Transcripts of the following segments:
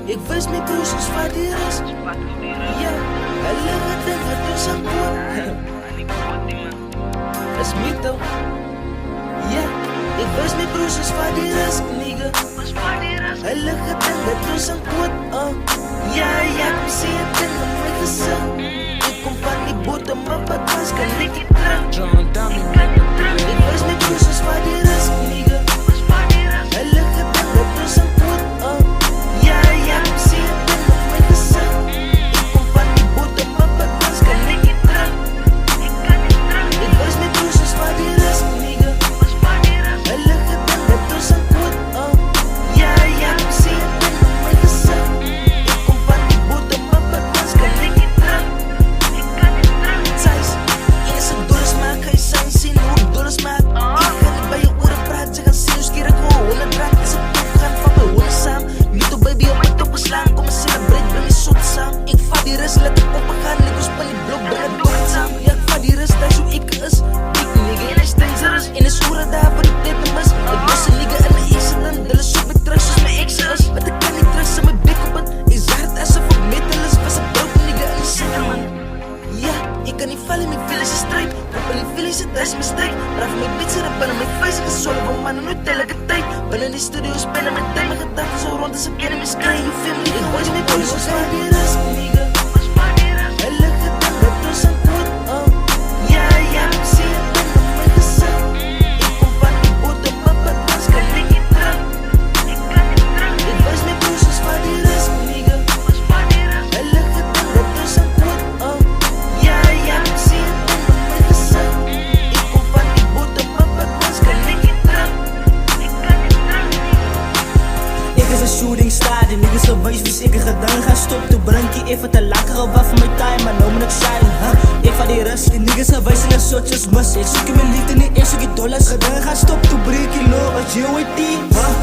Ek wys my broers ons vat die ras. Ja, hulle gedink wat ons aan koop. Is mito. Ja, ek wys my broers ons vat die ras, nigga. Hulle gedink dat ons aan koop. Ja, kom sê het in my gesig. Ek kom van die bottom up, wat was kan ek die terug. Ek wys my broers ons vat die ras, nigga. Hulle gedink dat ons aan koop. Ja, kom sê het in my gesig. Ek kom van die bottom up, wat was kan ek die terug. Ek wys my broers ons vat die ras, nigga. Hulle gedink dat ons aan koop. Ja, kom sê het in my gesig. Ek kom van die bottom up, wat was kan ek die terug. Size, ene se dollars maak, hy sign sien hoe dollars maak. Ek kan nie by jou oor praat, jy gaan sien hoe skier ek gewoon 100 rand. Is ek tof gaan van my honde saam. Mito baby op my top geslaan, kom en celebrate, bring die soort saam. Ek vat die rust, let ek opgegaan, ek ons pan die blok, bring het dood saam. Ja, ek vat die rust, thuis hoe ek is. Big nigga, en hy dangerous, en is oor daar vir die tijd te mis. Ek los een nigga in my accident, hulle soek my terug soos my ex is. Want ek kan nie terug, sy my bek op het. Is hard asof ek metal is, was een broke nigga in die center man. Ja, ek kan nie val in my village strijd. Op in die village het is my strijd. Braaf my beats hier binnen my face, ek is solid van man, nooit tel ek het tijd. Binnen die studio spelen my tijd, my gedachten zo rond as ek enemies kry. You feel me, ek hoor my boys, ons vat die ras, nigga. Hulle gedink dat ons aan koop. Ja, kom sê het in my gesig. Ek kom van die bottom up, wat was kan ek nie terug. Ek wys my broers, ons vat die ras, nigga. Hulle gedink dat ons aan koop. Ja, kom sê het in my gesig. Ek kom van die bottom up, wat was kan ek nie terug. Ek is een shooting star, die niggas gewys wie ek gedang gaan stop. Toe brink jy even te lekker gewaf van my time, maar nou moet ek shine, Ek vat die rust, die niggas gewys en ek soortjes mis. Ek soek my liefde nie, ek soek die dollars. Gedang gaan stop, toe breek jy low as JYT,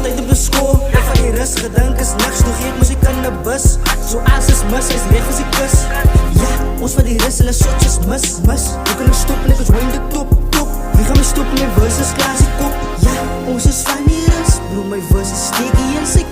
tyd op die school. Ek vat die rust, gedink is niks, nog ek moes ek in die bus. So as is mis, hy is leeg as die kus. Ja, ons vat die rust, hulle soortjes mis. Hoe kan ek stop en ek is wijn de top. Wie gaan my stop, my verse is klaar as die kop. Ja, ons is van die rust, bro, my verse is steekie en sy